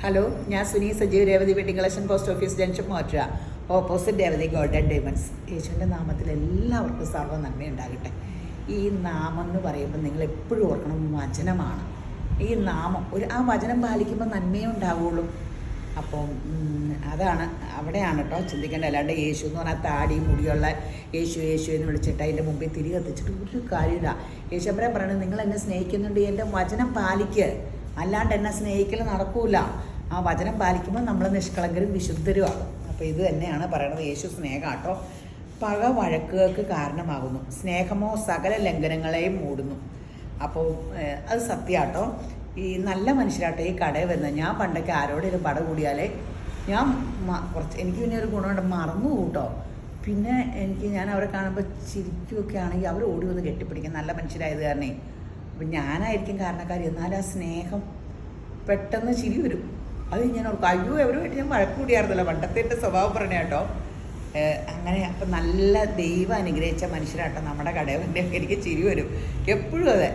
Hello, ഞാൻ Suni Sajeev, Revathi wedding collection, post office junction, മോറ്റുക, opposite Revathi golden diamonds. യേശുവിൻ്റെ നാമത്തിൽ എല്ലാവർക്കും സർവ്വ നന്മയുണ്ടാകട്ടെ. ഈ നാമം എന്ന് പറയുമ്പോൾ നിങ്ങൾ എപ്പോഴും ഓർക്കണം, വചനമാണ്. ഈ നാമം ആ വചനം പാലിക്കുമ്പോൾ നന്മയേ ഉണ്ടാവുകയുള്ളൂ. അപ്പം അതാണ് അവിടെയാണ് കേട്ടോ ചിന്തിക്കേണ്ടത്. അല്ലാണ്ട് യേശു എന്ന് പറഞ്ഞാൽ താടി മുടിയുള്ള യേശു യേശു എന്ന് വിളിച്ചിട്ട് അതിൻ്റെ മുമ്പിൽ തിരി കത്തിച്ചിട്ട് ഒരു കാര്യമില്ല. യേശുമ്പരം പറയുന്നത്, നിങ്ങൾ എന്നെ സ്നേഹിക്കുന്നുണ്ട്, എൻ്റെ വചനം പാലിക്ക്, അല്ലാണ്ട് എന്നെ സ്നേഹിക്കൽ നടക്കൂല. ആ വചനം പാലിക്കുമ്പോൾ നമ്മൾ നിഷ്കളങ്കരും വിശുദ്ധരുമാകും. അപ്പോൾ ഇത് തന്നെയാണ് പറയണത്. യേശു സ്നേഹമാട്ടോ. പക വഴക്കുകൾക്ക് കാരണമാകുന്നു, സ്നേഹമോ സകല ലംഘനങ്ങളെയും മൂടുന്നു. അപ്പോൾ അത് സത്യമാട്ടോ. ഈ നല്ല മനുഷ്യരാട്ടോ ഈ കടയിൽ വരുന്നത്. ഞാൻ പണ്ടൊക്കെ ആരോടൊരു പട കൂടിയാലേ എനിക്ക് പിന്നെ ഒരു ഗുണമുണ്ട്, മറന്നു കൂട്ടോ. പിന്നെ ഞാൻ അവരെ കാണുമ്പോൾ ചിരിക്കുകയൊക്കെ ആണെങ്കിൽ അവർ ഓടി വന്ന് കെട്ടിപ്പിടിക്കും, നല്ല മനുഷ്യരായത് കാരണേ. അപ്പം ഞാനായിരിക്കും കാരണക്കാരി, എന്നാൽ ആ സ്നേഹം പെട്ടെന്ന് ചിരി വരും. അത് ഞാൻ ഓർക്കും, അയ്യോ എവരുമായിട്ട് ഞാൻ വഴക്ക് കൂടിയായിരുന്നല്ലോ, പണ്ടത്തെ എൻ്റെ സ്വഭാവം പറഞ്ഞ കേട്ടോ. അങ്ങനെ അപ്പം നല്ല ദൈവം അനുഗ്രഹിച്ച മനുഷ്യരാട്ടോ നമ്മുടെ കടയവൻ്റെ. എനിക്ക് ചിരി വരും എപ്പോഴും. അതെ,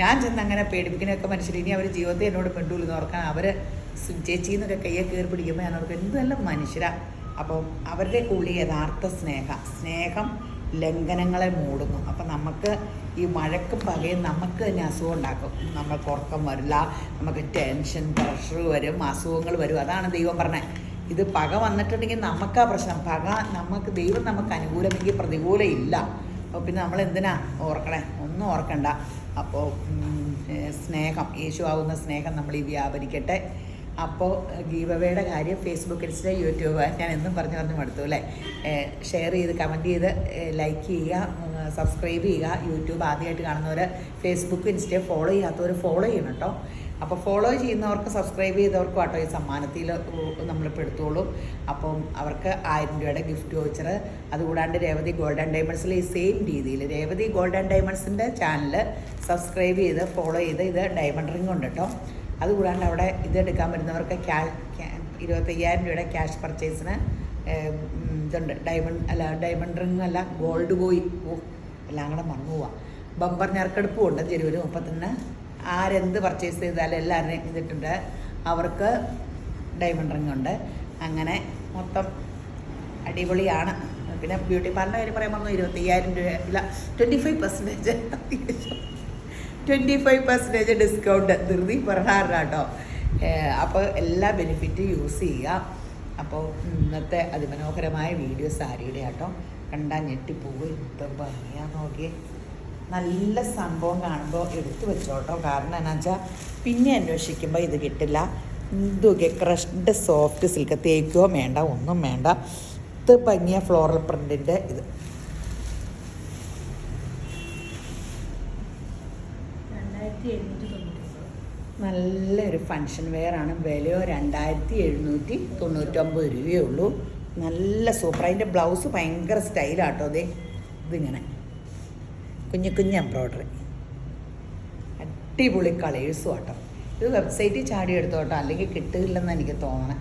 ഞാൻ ചെന്ന് അങ്ങനെ പേടിപ്പിക്കുന്നതൊക്കെ മനുഷ്യർ ഇനി അവർ ജീവിതത്തിൽ എന്നോട് പെട്ടുള്ളൂ ഓർക്കാൻ. അവർ ചേച്ചിന്നൊക്കെ കയ്യെ കയറി പിടിക്കുമ്പോൾ ഞാൻ ഓർക്കും, എന്ത് നല്ല മനുഷ്യരാണ്. അപ്പം അവരുടെ ഉള്ളിൽ യഥാർത്ഥ സ്നേഹം ലംഘനങ്ങളെ മൂടുന്നു. അപ്പം നമുക്ക് ഈ മഴക്കും പകയും നമുക്ക് തന്നെ അസുഖം ഉണ്ടാക്കും. നമ്മൾക്ക് ഉറക്കം വരില്ല, നമുക്ക് ടെൻഷൻ, പ്രഷർ വരും, അസുഖങ്ങൾ വരും. അതാണ് ദൈവം പറഞ്ഞത്. ഇത് പക വന്നിട്ടുണ്ടെങ്കിൽ നമുക്കാ പ്രശ്നം. നമുക്ക് ദൈവം നമുക്ക് അനുകൂലമെങ്കിൽ പ്രതികൂലം ഇല്ല. അപ്പോൾ പിന്നെ നമ്മൾ എന്തിനാ ഓർക്കണേ? ഒന്നും ഓർക്കണ്ട. അപ്പോൾ സ്നേഹം, യേശു ആവുന്ന സ്നേഹം നമ്മൾ ഈ വ്യാപരിക്കട്ടെ. അപ്പോൾ ഗീവവേയുടെ കാര്യം ഫേസ്ബുക്ക്, ഇൻസ്റ്റ, യൂട്യൂബ് ഞാൻ എന്നും പറഞ്ഞു മടുത്തു അല്ലേ. ഷെയർ ചെയ്ത് കമൻറ്റ് ചെയ്ത് ലൈക്ക് ചെയ്യുക, സബ്സ്ക്രൈബ് ചെയ്യുക. യൂട്യൂബ് ആദ്യമായിട്ട് കാണുന്നവർ ഫേസ്ബുക്ക്, ഇൻസ്റ്റ ഫോളോ ചെയ്യാത്തവർ ഫോളോ ചെയ്യണം കേട്ടോ. അപ്പോൾ ഫോളോ ചെയ്യുന്നവർക്ക്, സബ്സ്ക്രൈബ് ചെയ്തവർക്കും ആട്ടോ ഈ സമ്മാനത്തിൽ നമ്മളിപ്പോൾ എടുത്തോളൂ. അപ്പം അവർക്ക് 1000 രൂപയുടെ ഗിഫ്റ്റ് വൗച്ചർ. അതുകൂടാണ്ട് രേവതി ഗോൾഡൻ ഡയമണ്ട്സിൽ ഈ സെയിം രീതിയിൽ രേവതി ഗോൾഡൻ ഡയമണ്ട്സിൻ്റെ ചാനൽ സബ്സ്ക്രൈബ് ചെയ്ത് ഫോളോ ചെയ്ത് ഇത് ഡയമണ്ട് റിംഗ് ഉണ്ട് കേട്ടോ. അതുകൂടാണ്ട് അവിടെ ഇതെടുക്കാൻ വരുന്നവർക്ക് 25,000 രൂപയുടെ ക്യാഷ് പർച്ചേസിന് ഇതുണ്ട്. ഡയമണ്ട് റിംഗ് അല്ല, ഗോൾഡ് കോയിൻ. എല്ലാം കൂടെ മറന്നു പോവാം. ബമ്പർ ഞെറുക്കെടുപ്പും ഉണ്ട് ജനുവരി 30 ആരെന്ത് പർച്ചേസ് ചെയ്താലും എല്ലാവരുടെയും ഇതിട്ടുണ്ട്. അവർക്ക് ഡയമണ്ട് റിംഗ് ഉണ്ട്. അങ്ങനെ മൊത്തം അടിപൊളിയാണ്. പിന്നെ ബ്യൂട്ടി പാർലറിൻ്റെ കാര്യം പറയുമ്പോൾ 25,000 രൂപ ഇല്ല, 25% ഡിസ്കൗണ്ട് ധൃതി പറഞ്ഞാറാണ് കേട്ടോ. അപ്പോൾ എല്ലാ ബെനിഫിറ്റും യൂസ് ചെയ്യുക. അപ്പോൾ ഇന്നത്തെ അതിമനോഹരമായ വീഡിയോ സാരിയുടെ ആട്ടോ. കണ്ടാൽ ഞെട്ടിപ്പോകും. എന്ത് ഭംഗിയാന്ന് നോക്കിയേ. നല്ല സംഭവം കാണുമ്പോൾ എടുത്തു വെച്ചോട്ടോ. കാരണം എന്നാ വെച്ചാൽ പിന്നെ അന്വേഷിക്കുമ്പോൾ ഇത് കിട്ടില്ല. ഇതൊക്കെ ക്രഷ്ഡ് സോഫ്റ്റ് സിൽക്ക്, തേക്കുകയോ വേണ്ട, ഒന്നും വേണ്ട. ഇത് ഭംഗിയ ഫ്ലോറൽ പ്രിൻറ്റിൻ്റെ ഇത്. നല്ലൊരു ഫങ്ഷൻ വെയറാണ്. വിലയോ 2799 രൂപയേ ഉള്ളൂ. നല്ല സൂപ്പർ. അതിൻ്റെ ബ്ലൗസ് ഭയങ്കര സ്റ്റൈലാട്ടോ. അതെ, ഇതിങ്ങനെ കുഞ്ഞു എംബ്രോയ്ഡറി, അടിപൊളി കളേഴ്സും ആട്ടോ. ഇത് വെബ്സൈറ്റിൽ ചാടി എടുത്തോട്ടോ, അല്ലെങ്കിൽ കിട്ടില്ലെന്ന് എനിക്ക് തോന്നണേ.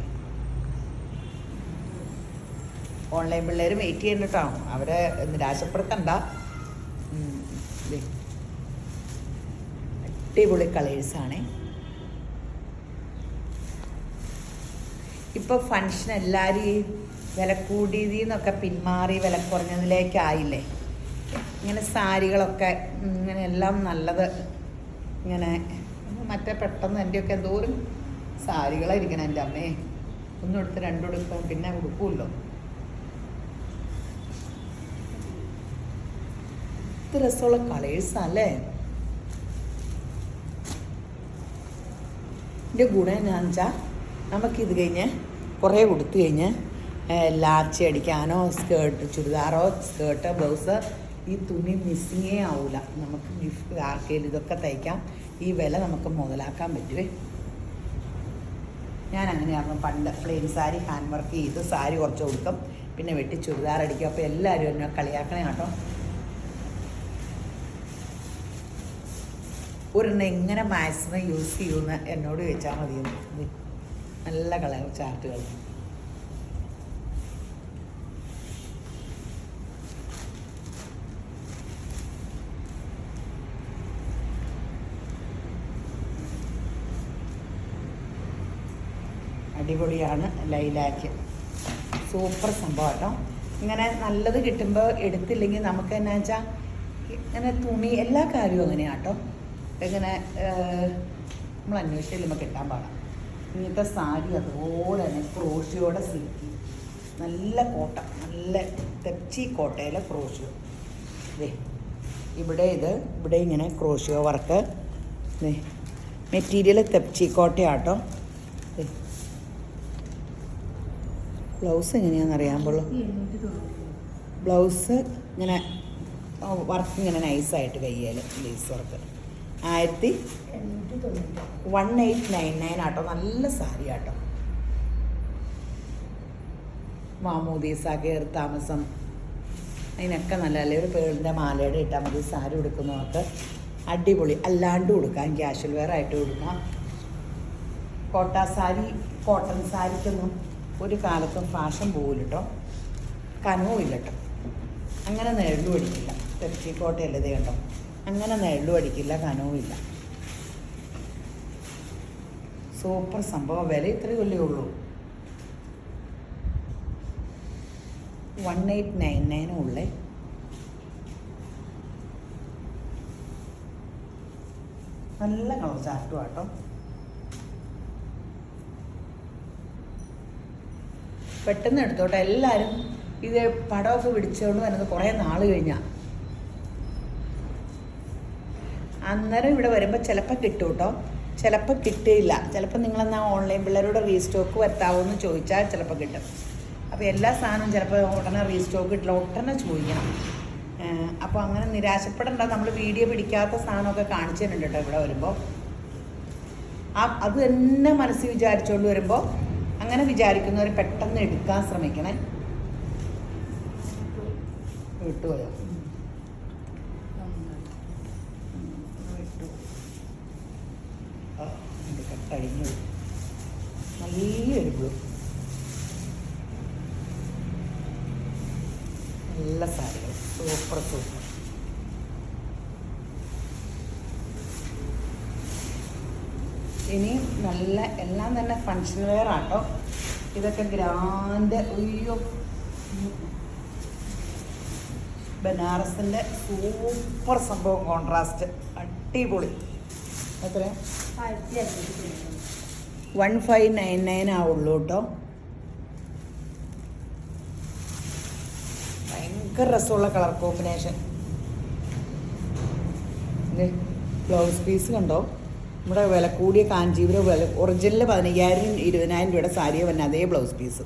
ഓൺലൈൻ പിള്ളേർ വെയിറ്റ് ചെയ്യണ്ട കേട്ടോ, അവരെ നിരാശപ്പെടുത്തണ്ട. അടിപൊളി കളേഴ്സാണേ. ഇപ്പോൾ ഫങ്ഷൻ എല്ലാവരും ഈ വില കൂടിയതിന്നൊക്കെ പിന്മാറി വില കുറഞ്ഞതിലേക്കായില്ലേ. ഇങ്ങനെ സാരികളൊക്കെ ഇങ്ങനെ എല്ലാം നല്ലത്. ഇങ്ങനെ മറ്റേ പെട്ടെന്ന് എൻ്റെയൊക്കെ എന്തോരം സാരികളായിരിക്കണം എൻ്റെ അമ്മേ. ഒന്നെടുത്ത് രണ്ടെടുക്കും, പിന്നെ ഉടുക്കുമല്ലോ. ഇത് രസമുള്ള കളേഴ്സാണല്ലേ. ഇതിൻ്റെ ഗുണം എന്നാന്ന് വെച്ചാൽ നമുക്കിത് കഴിഞ്ഞ് കുറേ കൊടുത്തു കഴിഞ്ഞ് ലാച്ചി അടിക്കാനോ ചുരിദാറോ സ്കേർട്ട് ബ്ലൗസ് ഈ തുണി മിസ്സിങ്ങേ ആവില്ല. നമുക്ക് ഗിഫ്റ്റ് ആർക്കെങ്കിലും ഇതൊക്കെ തയ്ക്കാം. ഈ വില നമുക്ക് മുതലാക്കാൻ പറ്റുമേ. ഞാൻ അങ്ങനെയായിരുന്നു പണ്ട്. പ്ലെയിൻ സാരി ഹാൻഡ് വർക്ക് ചെയ്ത് സാരി കുറച്ച് കൊടുക്കും, പിന്നെ വെട്ടി ചുരിദാർ അടിക്കും. അപ്പോൾ എല്ലാവരും എന്നെ കളിയാക്കണേ കേട്ടോ. ഒരെണ്ണം എങ്ങനെ മാക്സിമം യൂസ് ചെയ്യുമെന്ന് എന്നോട് ചോദിച്ചാൽ മതിയെന്ന്. നല്ല കളർ ചാർട്ടുകൾ. അടിപൊളിയാണ് ലൈലാക്ക്. സൂപ്പർ സംഭവം കേട്ടോ. ഇങ്ങനെ നല്ലത് കിട്ടുമ്പോൾ എടുത്തില്ലെങ്കിൽ നമുക്ക് എന്നാ വെച്ചാൽ ഇങ്ങനെ തുണി എല്ലാ കാര്യവും അങ്ങനെയാണ് കേട്ടോ. ഇങ്ങനെ നമ്മൾ അന്വേഷിച്ചില്ലുമ്പോൾ കിട്ടാൻ പാടാം. ഇങ്ങനത്തെ സാരി അതുപോലെ തന്നെ ക്രോഷിയോടെ സിൽക്കി നല്ല കോട്ട, നല്ല തെച്ചി കോട്ടയിലെ ക്രോഷിയോ. ഇതേ ഇവിടെ ഇങ്ങനെ ക്രോഷിയോ വർക്ക്. മെറ്റീരിയൽ തെച്ചി കോട്ടയാട്ടോ. ബ്ലൗസ് എങ്ങനെയാണെന്ന് അറിയാൻ ബ്ലൗസ് ഇങ്ങനെ വർക്ക് ഇങ്ങനെ നൈസായിട്ട് കയ്യിൽ ലേസ് വർക്ക് 1899 ആട്ടോ. നല്ല സാരി ആട്ടോ. മാമൂദീസ, കയറി താമസം, അതിനൊക്കെ നല്ലതല്ലേ. ഒരു പേളിൻ്റെ മാലയുടെ ഇട്ടാൽ മതി. സാരി ഉടുക്കുന്നവർക്ക് അടിപൊളി. അല്ലാണ്ട് കൊടുക്കാം, ക്യാഷ്വൽ വെയർ ആയിട്ട് കൊടുക്കാം. കോട്ടൺ സാരിക്കൊന്നും ഒരു കാലത്തും ഫാഷൻ പോകില്ല കേട്ടോ. കനവും ഇല്ല കേട്ടോ. അങ്ങനെ നെഴലും അടിക്കില്ല. തെച്ചി കോട്ടയല്ലേ ഇത് കണ്ടോ. അങ്ങനെ നെഴലും അടിക്കില്ല, കനവും ഇല്ല. സൂപ്പർ സംഭവം. വില ഇത്രയും വലിയ ഉള്ളൂ. 1899 ഉള്ളേ. നല്ല കളർ ചാർട്ടും ആട്ടോ. പെട്ടെന്ന് എടുത്തോട്ടെ. എല്ലാവരും ഇത് പടമൊക്കെ പിടിച്ചുകൊണ്ട് വരുന്നത് കുറേ നാൾ കഴിഞ്ഞാൽ. അന്നേരം ഇവിടെ വരുമ്പോൾ ചിലപ്പോൾ കിട്ടും കേട്ടോ, ചിലപ്പോൾ കിട്ടില്ല. ചിലപ്പോൾ നിങ്ങളെന്നാ ഓൺലൈൻ പിള്ളേരോട് റീസ്റ്റോക്ക് വരുത്താവോ എന്ന് ചോദിച്ചാൽ ചിലപ്പോൾ കിട്ടും. അപ്പോൾ എല്ലാ സാധനവും ചിലപ്പോൾ ഉടനെ റീസ്റ്റോക്ക് കിട്ടില്ല, ഉടനെ ചോദിക്കണം. അപ്പോൾ അങ്ങനെ നിരാശപ്പെടേണ്ട. നമ്മൾ വീഡിയോ പിടിക്കാത്ത സാധനമൊക്കെ കാണിച്ചു തരുന്നുണ്ട് കേട്ടോ ഇവിടെ വരുമ്പോൾ. അത് തന്നെ മനസ്സിൽ വിചാരിച്ചുകൊണ്ട് വരുമ്പോൾ അങ്ങനെ വിചാരിക്കുന്നവർ പെട്ടെന്ന് എടുക്കാൻ ശ്രമിക്കണേ. വിട്ടുപോയോ? കഴിഞ്ഞു. നല്ലൊരു ബ്ലൂ, നല്ല സാരികൾ, സൂപ്പർ. ഇനി നല്ല എല്ലാം തന്നെ ഫങ്ഷൻ വെയർ ആട്ടോ. ഇതൊക്കെ ഗ്രാൻഡ്. അയ്യോ, ബനാറസിൻ്റെ സൂപ്പർ സംഭവം. കോൺട്രാസ്റ്റ് അടിപൊളി. എത്ര? 1599 ആവുള്ളൂ കേട്ടോ. ഭയങ്കര രസമുള്ള കളർ കോമ്പിനേഷൻ. ബ്ലൗസ് പീസ് കണ്ടോ. നമ്മുടെ വില കൂടിയ കാഞ്ചീപുരം ഒറിജിനൽ 15,000-20,000 രൂപയുടെ സാരിയെ വന്നെ അതേ ബ്ലൗസ് പീസ്.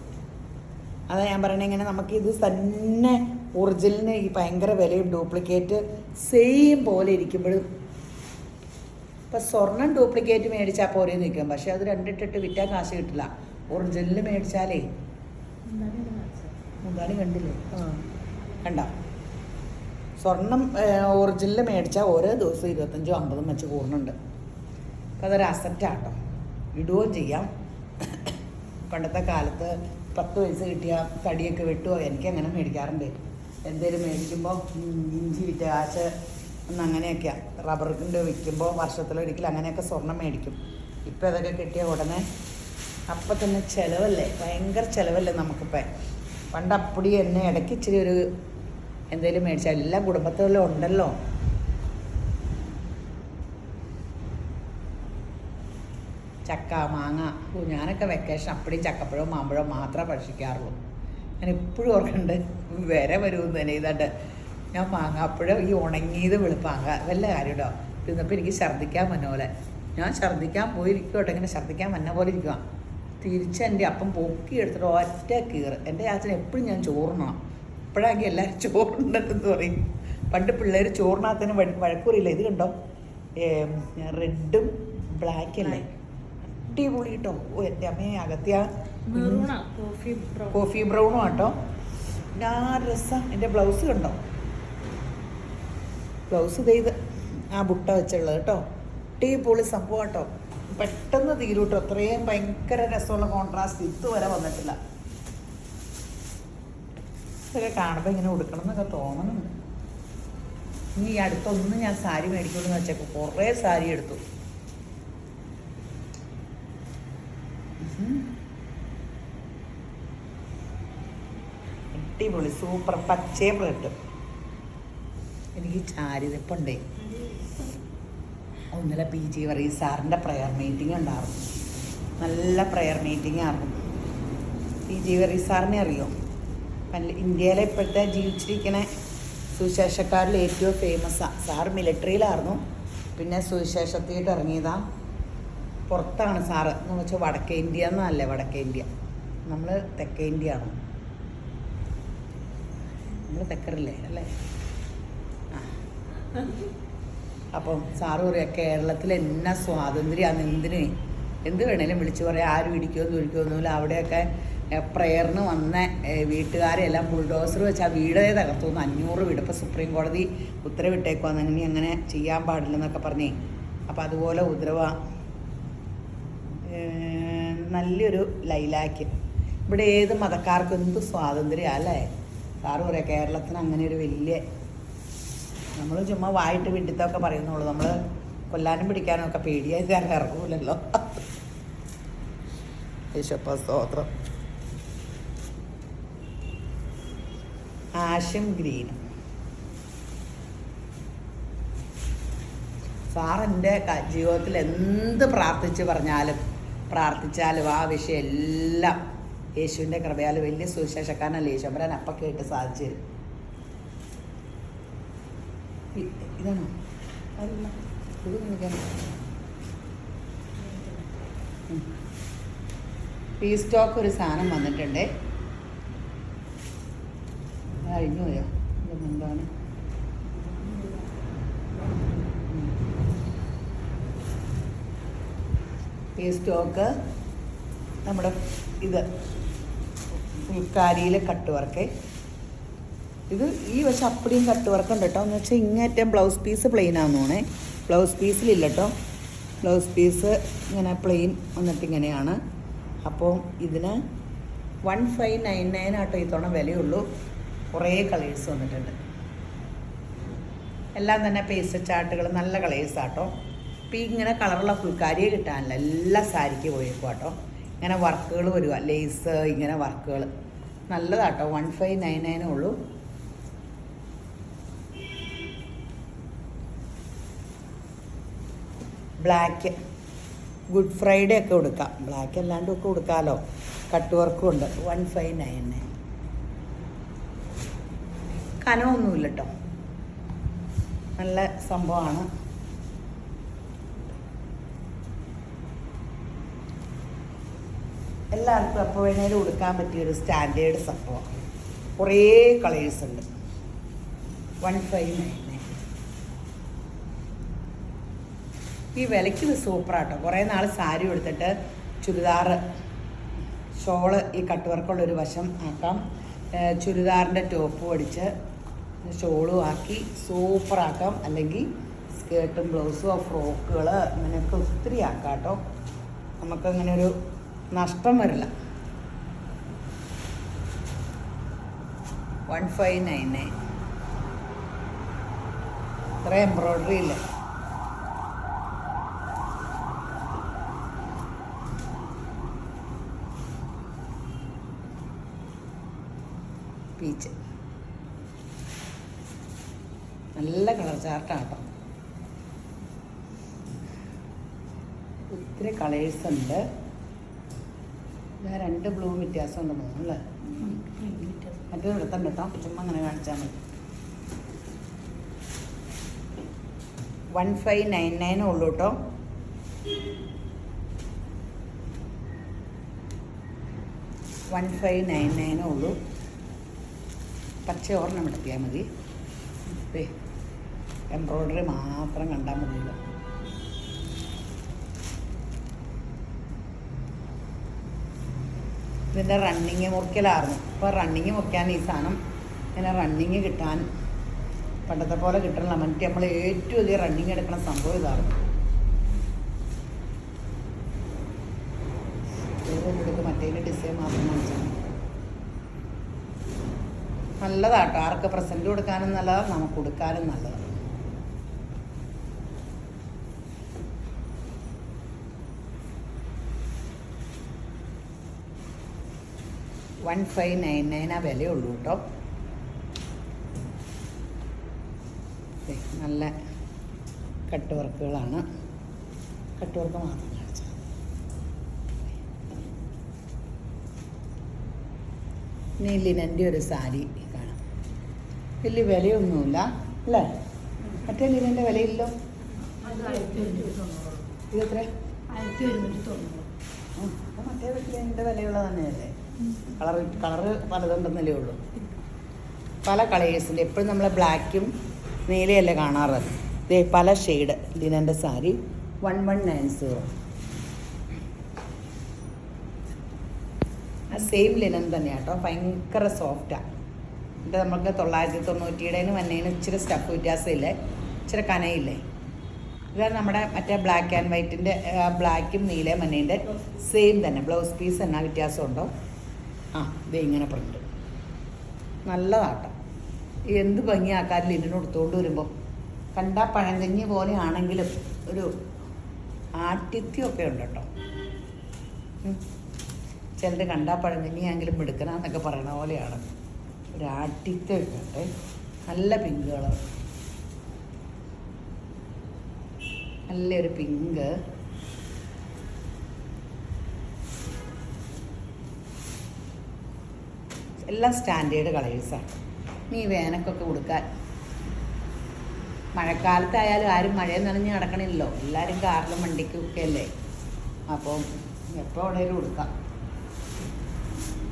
അതാ ഞാൻ പറയണേ. ഇങ്ങനെ നമുക്കിത് തന്നെ ഒറിജിനലിന് ഈ ഭയങ്കര വിലയും ഡ്യൂപ്ലിക്കേറ്റ് സെയിം പോലെ ഇരിക്കുമ്പോഴും. ഇപ്പം സ്വർണ്ണം ഡ്യൂപ്ലിക്കേറ്റ് മേടിച്ചാൽ പോരെ നിൽക്കും, പക്ഷെ അത് 2 വിറ്റാൽ കാശ് കിട്ടില്ല. ഒറിജിനൽ മേടിച്ചാലേ. മുതാണി കണ്ടില്ലേ? കണ്ട സ്വർണം ഒറിജിനൽ മേടിച്ചാൽ ഓരോ ദിവസം 25-50 വെച്ച് കൂടുന്നുണ്ട്. അപ്പം അതൊരു അസറ്റാട്ടോ. ഇടുകയും ചെയ്യാം. പണ്ടത്തെ കാലത്ത് 10 പൈസ കിട്ടിയ തടിയൊക്കെ വെട്ടുമോ. എനിക്കങ്ങനെ മേടിക്കാറുണ്ട്. എന്തേലും മേടിക്കുമ്പോൾ ഇഞ്ചി വിറ്റ കാശ് അങ്ങനെയൊക്കെയാണ്. റബ്ബറിൻ്റെ വിൽക്കുമ്പോൾ വർഷത്തിലൊരിക്കൽ അങ്ങനെയൊക്കെ സ്വർണം മേടിക്കും. ഇപ്പം അതൊക്കെ കിട്ടിയ ഉടനെ അപ്പം തന്നെ ചിലവല്ലേ, ഭയങ്കര ചിലവല്ലേ നമുക്കിപ്പോൾ. പണ്ട് അപ്പടി എന്നെ ഇടയ്ക്ക് ഇച്ചിരി ഒരു എന്തെങ്കിലും മേടിച്ചാൽ എല്ലാ കുടുംബത്തിലും ഉണ്ടല്ലോ. ചക്ക, മാങ്ങ. ഞാനൊക്കെ വെക്കേഷൻ അപ്പടിയും ചക്കപ്പഴവും മാമ്പഴവും മാത്രമേ ഭക്ഷിക്കാറുള്ളൂ. ഞാൻ ഇപ്പോഴും ഓർക്കുന്നുണ്ട് വരെ വരുമെന്ന് തന്നെ. ഇതാണ്ട് ഞാൻ മാങ്ങാപ്പഴം ഈ ഉണങ്ങിയത് വെളുപ്പാങ്ങ വല്ല കാര്യം കേട്ടോ. തിന്നപ്പോൾ എനിക്ക് ഛർദ്ദിക്കാൻ വന്ന പോലെ. ഞാൻ ഛർദ്ദിക്കാൻ പോയിരിക്കോട്ടെ, ഇങ്ങനെ ഛർദ്ദിക്കാൻ വന്ന പോലെ ഇരിക്കുക. തിരിച്ച് എൻ്റെ അപ്പം പൊക്കി എടുത്തിട്ട് ഒറ്റ കീറ്. എൻ്റെ ചാച്ചന് എപ്പോഴും ഞാൻ ചോറുണ്ണണം. ഇപ്പോഴാണെങ്കിൽ എല്ലാവരും ചോറുണ്ടെന്ന് പറയും. പണ്ട് പിള്ളേർ ചോറിനകത്തിന് വഴക്കൂറിയില്ല. ഇത് കണ്ടോ, റെഡും ബ്ലാക്കല്ലേ, അടിപൊളി കേട്ടോ. ഓ എൻ്റെ അമ്മയെ അകത്തിയ കോഫി ബ്രൗണും കേട്ടോ. ഞാൻ രസം. എൻ്റെ ബ്ലൗസ് കണ്ടോ, ബ്ലൗസ് ചെയ്ത് ആ ബുട്ട വെച്ചുള്ളത് കേട്ടോ. അടിപൊളി സംഭവം കേട്ടോ. പെട്ടെന്ന് തീരും കേട്ടോ. അത്രയും ഭയങ്കര രസമുള്ള കോൺട്രാസ്റ്റ് ഇതുവരെ വന്നിട്ടില്ല. ഇതൊക്കെ കാണുമ്പോൾ ഇങ്ങനെ ഉടുക്കണം എന്നൊക്കെ തോന്നുന്നുണ്ട്. ഇനി ഈ അടുത്തൊന്നും ഞാൻ സാരി മേടിക്കുമെന്ന് വെച്ചപ്പോൾ കുറേ സാരി എടുത്തു. അടിപൊളി സൂപ്പർ പച്ചയും കിട്ടും. എനിക്ക് ചാരിതപ്പുണ്ടേ. ഇന്നലെ PG വർഗീസ് സാറിൻ്റെ പ്രെയർ മീറ്റിംഗ് ഉണ്ടായിരുന്നു. നല്ല പ്രെയർ മീറ്റിംഗ് ആയിരുന്നു. PG വർഗീസ് സാറിനെ അറിയോ? ഇന്ത്യയിലെ ഇപ്പോഴത്തെ ജീവിച്ചിരിക്കണ സുവിശേഷക്കാരിൽ ഏറ്റവും ഫേമസാണ്. സാറ് മിലിറ്ററിയിലായിരുന്നു, പിന്നെ സുവിശേഷത്തിയിട്ട് ഇറങ്ങിയതാണ്. പുറത്താണ് സാറ് എന്ന് വെച്ചാൽ വടക്കേ ഇന്ത്യ എന്നല്ലേ, വടക്കേ ഇന്ത്യ. നമ്മൾ തെക്കേ ഇന്ത്യ ആണ്. നമ്മൾ തെക്കറില്ലേ അല്ലേ? അപ്പം സാറ് പറയുക കേരളത്തിൽ എന്നാ സ്വാതന്ത്ര്യമാണ്, എന്ത് വേണേലും വിളിച്ച് പറയാം, ആരും ഇടിക്കുമെന്ന് ഒഴിക്കുമൊന്നുമില്ല. അവിടെയൊക്കെ പ്രെയറിന് വന്ന വീട്ടുകാരെല്ലാം ബുൾഡോസർ വെച്ച് ആ വീടേ തകർത്തു. 500 വീട്. ഇപ്പോൾ സുപ്രീം കോടതി ഉത്തരവിട്ടേക്കുവാന്ന് ഇനി അങ്ങനെ ചെയ്യാൻ പാടില്ലെന്നൊക്കെ പറഞ്ഞേ. അപ്പം അതുപോലെ നല്ലൊരു ലൈലാക്ക്. ഇവിടെ ഏത് മതക്കാർക്കും എന്ത് സ്വാതന്ത്ര്യം അല്ലേ? സാറ് പറയാം കേരളത്തിന് അങ്ങനെ ഒരു വലിയ, നമ്മൾ ചുമ്മാ വായിട്ട് വിഡിത്തൊക്കെ പറയുന്നുള്ളൂ. നമ്മൾ കൊല്ലാനും പിടിക്കാനും ഒക്കെ പേടിയായി കാരണം ഇറങ്ങൂലല്ലോ. യേശുപ്പ സ്തോത്രം. ആഷും ഗ്രീനും സാറിൻ്റെ ജീവിതത്തിൽ എന്ത് പ്രാർത്ഥിച്ചാലും ആ വിഷയം എല്ലാം യേശുവിൻ്റെ കൃപയാൽ വലിയ സുവിശേഷക്കാരനല്ലേ യേശുമ്പരാൻ അപ്പം കേട്ട് സാധിച്ചു തരും. ഇതാണോ? അല്ല, ഇത് കാണിക്കാൻ പീ സ്റ്റോക്ക് ഒരു സാധനം വന്നിട്ടുണ്ടേ. കഴിഞ്ഞു പോയോ? എന്താണ് പീ സ്റ്റോക്ക്? നമ്മുടെ ഇത് ഫുൾക്കാരിയിലെ കട്ട് വർക്ക്. ഇത് ഈ വശം അപ്പടിയും കട്ട് വർക്ക് ഉണ്ട് കേട്ടോ. എന്ന് വെച്ചാൽ ഇങ്ങേറ്റം ബ്ലൗസ് പീസ് പ്ലെയിൻ ആണെന്ന് തോന്നേ. ബ്ലൗസ് പീസിലില്ല കേട്ടോ. ബ്ലൗസ് പീസ് ഇങ്ങനെ പ്ലെയിൻ വന്നിട്ട് ഇങ്ങനെയാണ്. അപ്പോൾ ഇതിന് 1599 ആട്ടോ ഈ തവണ വിലയുള്ളൂ. കുറേ കളേഴ്സ് വന്നിട്ടുണ്ട്. എല്ലാം തന്നെ പേസ്റ്റ് ചാർട്ടുകൾ, നല്ല കളേഴ്സാട്ടോ. അപ്പോൾ ഈ ഇങ്ങനെ കളറുള്ള ഫുൾക്കാരിയെ കിട്ടാനില്ല, എല്ലാ സാരിക്ക് പോയേക്കും കേട്ടോ. ഇങ്ങനെ വർക്കുകൾ വരുക, ലേസ് ഇങ്ങനെ വർക്കുകൾ നല്ലതാട്ടോ. 1599 ഉള്ളൂ. ബ്ലാക്ക് ഗുഡ് ഫ്രൈഡേ ഒക്കെ കൊടുക്കാം. ബ്ലാക്ക് അല്ലാണ്ടും ഒക്കെ കൊടുക്കാമല്ലോ. കട്ട് വർക്കും ഉണ്ട്. 1599. കനമൊന്നുമില്ല കേട്ടോ. നല്ല സംഭവമാണ്. എല്ലാവർക്കും അപ്പോൾ വേണേലും കൊടുക്കാൻ പറ്റിയൊരു സ്റ്റാൻഡേർഡ് സംഭവം. കുറേ കളേഴ്സ് ഉണ്ട്. 1599. ഈ വിലയ്ക്ക് ഇത് സൂപ്പറാട്ടോ. കുറേ നാൾ സാരി എടുത്തിട്ട് ചുരിദാർ ഷോള് ഈ കട്ട് വർക്കുള്ളൊരു വശം ആക്കാം. ചുരിദാറിൻ്റെ ടോപ്പ് അടിച്ച് ഷോളും ആക്കി സൂപ്പറാക്കാം. അല്ലെങ്കിൽ സ്കേർട്ടും ബ്ലൗസോ ഫ്രോക്കുകൾ അങ്ങനെയൊക്കെ ഒത്തിരി ആക്കാം കേട്ടോ. നമുക്കങ്ങനെ ഒരു നഷ്ടം വരില്ല. 1599. ഇത്ര എംബ്രോയ്ഡറി ഇല്ല. പീച്ച് നല്ല കളർ ചാർട്ടാണ് കേട്ടോ. ഒത്തിരി കളേഴ്സ് ഉണ്ട്. ഞാൻ 2 ബ്ലൂ വ്യത്യാസം ഉണ്ടെന്ന് തോന്നുന്നു അല്ലേ? മറ്റൊരു എടുത്തണ്ട് കേട്ടോ. ചുമ്മാ അങ്ങനെ കാണിച്ചാൽ മതി. 1599 ഉള്ളൂ കേട്ടോ. $1599 ഉള്ളൂ. പച്ച ഒരെണ്ണം എടുത്തിയാൽ മതി. എംബ്രോയ്ഡറി മാത്രം കണ്ടാൽ മതിയല്ലോ. ഇതിൻ്റെ റണ്ണിങ് മുറിക്കലായിരുന്നു. ഇപ്പോൾ റണ്ണിങ് മുറിക്കാൻ ഈ സാധനം ഇങ്ങനെ റണ്ണിങ് കിട്ടാൻ പണ്ടത്തെ പോലെ കിട്ടണില്ല. മറ്റേ നമ്മൾ ഏറ്റവും അധികം റണ്ണിങ് എടുക്കുന്ന സംഭവം ഇതാണ്. എടുക്കും മറ്റേതിൻ്റെ ഡിസൈൻ മാത്രം കാണിച്ചാൽ നല്ലതാട്ടോ. ആർക്ക് പ്രസൻറ്റ് കൊടുക്കാനും നല്ലതാണ്, നമുക്ക് കൊടുക്കാനും നല്ലതാണ്. 1599 വിലയുള്ളൂ കേട്ടോ. നല്ല കട്ട് വർക്കുകളാണ്. കട്ട് വർക്ക് മാത്രം കാണിച്ചാൽ ഇനി ലിനൻ്റെ ഒരു സാരി കാണാം. വലിയ വിലയൊന്നുമില്ല അല്ലേ? മറ്റേ ലിനൻ്റെ വിലയില്ലോ. ഇതെത്ര? 1190. അപ്പോൾ മറ്റേ ലിനൻ്റെ വിലയുള്ളത് തന്നെയല്ലേ? കളറ് പലതുണ്ടെന്നല്ലേ ഉള്ളൂ. പല കളേഴ്സിൻ്റെ എപ്പോഴും നമ്മൾ ബ്ലാക്കും നീലയല്ലേ കാണാറ്. ഇതേ പല ഷെയ്ഡ് ലിനൻ്റെ സാരി 1190. ആ സെയിം ലിനൻ തന്നെയാണ് കേട്ടോ. ഭയങ്കര സോഫ്റ്റാണ്. എന്നിട്ട് നമുക്ക് 990 വന്നതിന് ഇച്ചിരി സ്റ്റഫ് വ്യത്യാസമില്ലേ, ഇച്ചിരി കനയില്ലേ. ഇതാണ് നമ്മുടെ മറ്റേ ബ്ലാക്ക് ആൻഡ് വൈറ്റിൻ്റെ ബ്ലാക്കും നീലയും മഞ്ഞേൻ്റെ സെയിം തന്നെ. ബ്ലൗസ് പീസ് എന്നാ വ്യത്യാസമുണ്ടോ? ഇതേ ഇങ്ങനെ പ്രിൻ്റ് നല്ലതാട്ടോ. എന്ത് ഭംഗിയാക്കാൻ ലിനൻ എടുത്തുകൊണ്ട് വരുമ്പോൾ കണ്ടാൽ പഴങ്കഞ്ഞി പോലെ ആണെങ്കിലും ഒരു ആഠ്യത്യമൊക്കെ ഉണ്ട് കേട്ടോ. ചിലർ കണ്ടാൽ പഴങ്കഞ്ഞിയാണെങ്കിലും മിടുക്കനാന്നൊക്കെ പറയണ പോലെയാണ്. ഒരു ആഠ്യത്യമൊക്കെ ഉണ്ട്. നല്ല പിങ്ക് കളർ, നല്ലൊരു പിങ്ക്. എല്ലാം സ്റ്റാൻഡേർഡ് കളേഴ്സാണ്. ഇനി വേനക്കൊക്കെ കൊടുക്കാൻ മഴക്കാലത്തായാലും ആരും മഴയിൽ നനഞ്ഞ് നടക്കണില്ലല്ലോ. എല്ലാവരും കാറിലും വണ്ടിക്കും ഒക്കെ അല്ലേ. അപ്പം എപ്പോൾ എവിടെയും കൊടുക്കാം.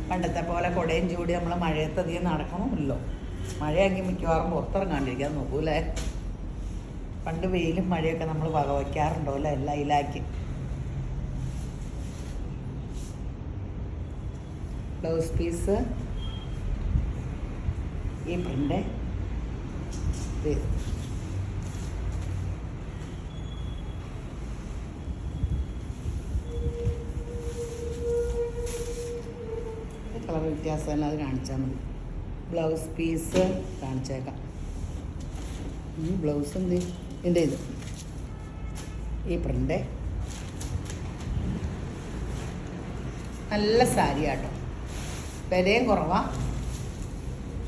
പണ്ടത്തെ പോലെ കുടയും ചൂടി നമ്മൾ മഴയത്തധികം നടക്കണമല്ലോ. മഴയാണെങ്കിൽ മിക്കവാറും പുറത്തിറങ്ങാണ്ടിരിക്കാൻ നോക്കൂലേ. പണ്ട് വെയിലും മഴയൊക്കെ നമ്മൾ വകവയ്ക്കാറുണ്ടോ അല്ലേ എല്ലാം ഇലാക്കി. ബ്ലൗസ് പീസ് ഈ പ്രിൻ്റ് കളർ വ്യത്യാസം അത് കാണിച്ചാൽ മതി. Blouse piece കാണിച്ചേക്കാം. ബ്ലൗസ് എന്ത് ഇതിൻ്റെ ഇത് ഈ പ്രിൻ്റ് നല്ല സാരി ആട്ടോ. വിലയും കുറവാണ്.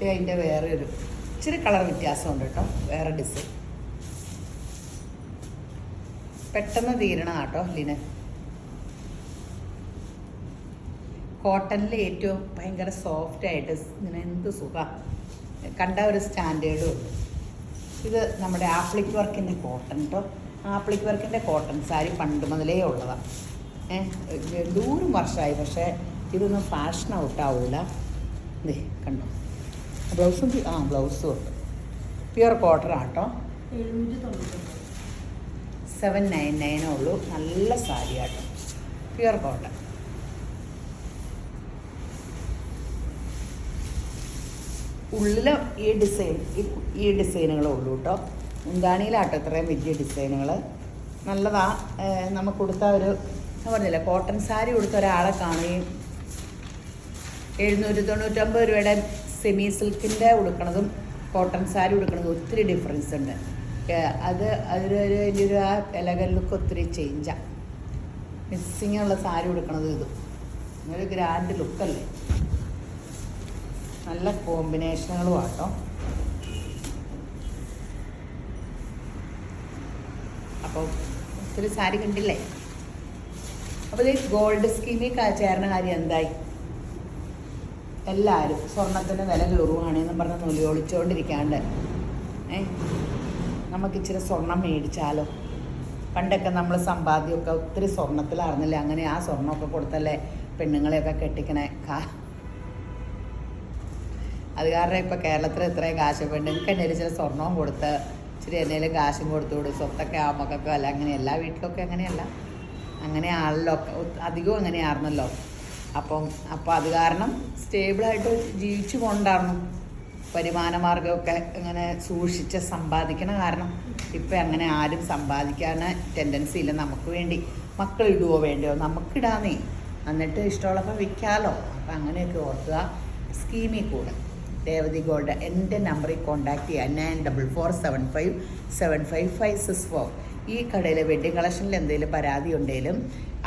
അതിൻ്റെ വേറെ ഒരു ഇച്ചിരി കളർ വ്യത്യാസമുണ്ട് കേട്ടോ. വേറെ ഡിസൈൻ പെട്ടെന്ന് തീരണം കേട്ടോ. ലിനൻ കോട്ടണിൽ ഏറ്റവും ഭയങ്കര സോഫ്റ്റായിട്ട് ഇങ്ങനെ എന്ത് സുഖമാണ്. കണ്ട ഒരു സ്റ്റാൻഡേർഡും ഉണ്ട്. ഇത് നമ്മുടെ ആപ്ലിക് വർക്കിൻ്റെ കോട്ടൺ കേട്ടോ. ആപ്ലിക് വർക്കിൻ്റെ കോട്ടൺ സാരി പണ്ട് മുതലേ ഉള്ളതാണ്. ദൂരം വർഷമായി. പക്ഷേ ഇതൊന്നും ഫാഷൻ ഔട്ടാവില്ല. ഇതേ കണ്ടോ. ബ്ലൗസും ബ്ലൗസും ഉണ്ട്. പ്യുവർ കോട്ടൺ ആട്ടോ. 799 ഉള്ളൂ. നല്ല സാരി ആട്ടോ. Pure cotton. ഉള്ളിൽ ഈ ഡിസൈനുകളേ ഉള്ളൂ കേട്ടോ. മുന്താണിയിലാട്ടോ ഇത്രയും വലിയ ഡിസൈനുകൾ. നല്ലതാ. നമുക്ക് കൊടുത്ത ഒരു ഞാൻ പറഞ്ഞില്ല, കോട്ടൺ സാരി കൊടുത്ത ഒരാളെ കാണുകയും 799 രൂപയുടെ സെമി സിൽക്കിൻ്റെ ഉടുക്കണതും കോട്ടൺ സാരി ഉടുക്കണതും ഒത്തിരി ഡിഫറൻസ് ഉണ്ട്. അതിലൊരു വലിയൊരു ആ എലഗൻ ലുക്ക് ഒത്തിരി ചേഞ്ചാണ്. മിക്സിങ്ങുള്ള സാരി ഉടുക്കണതും ഇതും ഒരു ഗ്രാൻഡ് ലുക്കല്ലേ. നല്ല കോമ്പിനേഷനുകളും ആട്ടോ. അപ്പോൾ ഒത്തിരി സാരി കണ്ടില്ലേ. അപ്പോൾ ഇത് ഗോൾഡ് സ്കീമിൽ ചേർന്ന കാര്യം എന്തായി? എല്ലാവരും സ്വർണത്തിന് വില കയറുവാണെന്നും പറഞ്ഞ് നൂല് ഒളിച്ചുകൊണ്ടിരിക്കാണ്ട് നമുക്ക് ഇച്ചിരി സ്വർണം മേടിച്ചാലോ. പണ്ടൊക്കെ നമ്മൾ സമ്പാദ്യമൊക്കെ ഒത്തിരി സ്വർണത്തിലായിരുന്നില്ലേ. അങ്ങനെ ആ സ്വർണ്ണമൊക്കെ കൊടുത്തല്ലേ പെണ്ണുങ്ങളെയൊക്കെ കെട്ടിക്കണേ. അത് കാരണം ഇപ്പോൾ കേരളത്തിൽ ഇത്രയും കാശ് പെണ്ണുങ്ങൾക്ക് തന്നെ ഇച്ചിരി സ്വർണവും കൊടുത്ത് ഇച്ചിരി എന്തെങ്കിലും കാശും കൊടുത്തുകൂടി സ്വത്തൊക്കെ ആ മക്കൾക്കോ അല്ല. അങ്ങനെ എല്ലാ വീട്ടിലൊക്കെ അങ്ങനെയല്ല. അങ്ങനെ ആണല്ലോ, അധികവും അങ്ങനെയായിരുന്നല്ലോ. അപ്പോൾ അത് കാരണം സ്റ്റേബിളായിട്ട് ജീവിച്ചു കൊണ്ടായിരുന്നു. വരുമാന മാർഗമൊക്കെ ഇങ്ങനെ സൂക്ഷിച്ച് സമ്പാദിക്കണ കാരണം ഇപ്പം അങ്ങനെ ആരും സമ്പാദിക്കാൻ ടെൻഡൻസി ഇല്ല. നമുക്ക് വേണ്ടി മക്കൾ ഇടുവോ വേണ്ടയോ, നമുക്കിടാന്നേ, എന്നിട്ട് ഇഷ്ടമുള്ളപ്പോൾ വിൽക്കാമല്ലോ. അപ്പം അങ്ങനെയൊക്കെ ഓർക്കുക. സ്കീമിൽ കൂടെ രേവതി ഗോൾഡ് എൻ്റെ നമ്പറിൽ കോൺടാക്ട് ചെയ്യുക. 9447575564. ഈ കടയിലെ വെഡ്ഡിങ് കളക്ഷനിൽ എന്തെങ്കിലും പരാതി ഉണ്ടെങ്കിലും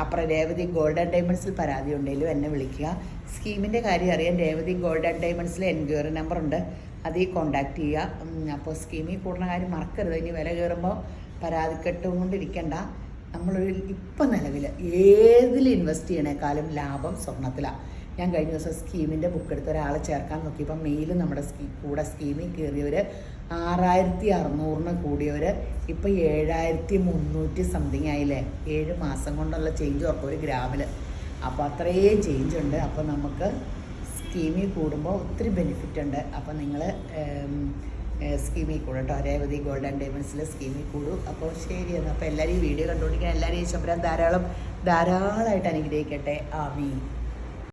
അപ്പുറം രേവതി ഗോൾഡൻ ഡയമണ്ട്സിൽ പരാതി ഉണ്ടെങ്കിലും എന്നെ വിളിക്കുക. സ്കീമിൻ്റെ കാര്യം അറിയാൻ രേവതി ഗോൾഡൻ ഡയമണ്ട്സിൽ എൻക്വയറി നമ്പറുണ്ട്, അതിൽ കോൺടാക്റ്റ് ചെയ്യുക. അപ്പോൾ സ്കീമിൽ കൂടുന്ന കാര്യം മറക്കരുത്. ഇനി വില കയറുമ്പോൾ പരാതിക്കെട്ടുകൊണ്ടിരിക്കണ്ട. നമ്മളൊരു ഇപ്പം നിലവിൽ ഏതിൽ ഇൻവെസ്റ്റ് ചെയ്യണേക്കാളും ലാഭം സ്വർണ്ണത്തിലാണ്. ഞാൻ കഴിഞ്ഞ ദിവസം സ്കീമിൻ്റെ ബുക്ക് എടുത്ത് ഒരാളെ ചേർക്കാൻ നോക്കിയപ്പോൾ മെയിൽ നമ്മുടെ കൂടെ സ്കീമിൽ കയറിയവർ 6600 കൂടിയവർ ഇപ്പോൾ 7300 സംതിങ് ആയില്ലേ. 7 മാസം കൊണ്ടുള്ള ചേഞ്ച് ഓർക്കും ഒരു ഗ്രാമിൽ. അപ്പോൾ അത്രയും ചേഞ്ച് ഉണ്ട്. അപ്പോൾ നമുക്ക് സ്കീമിൽ കൂടുമ്പോൾ ഒത്തിരി ബെനിഫിറ്റ് ഉണ്ട്. അപ്പോൾ നിങ്ങൾ സ്കീമിൽ കൂടും കേട്ടോ. രേവതി ഗോൾഡൻ ഡയമണ്ട്സിൽ സ്കീമിൽ കൂടും. അപ്പോൾ ശരിയെന്ന്. അപ്പോൾ എല്ലാവരും ഈ വീഡിയോ കണ്ടുകൊണ്ടിരിക്കാൻ എല്ലാവരും ഈശ്വരൻ ധാരാളമായിട്ട് അനുഗ്രഹിക്കട്ടെ. ആമീൻ.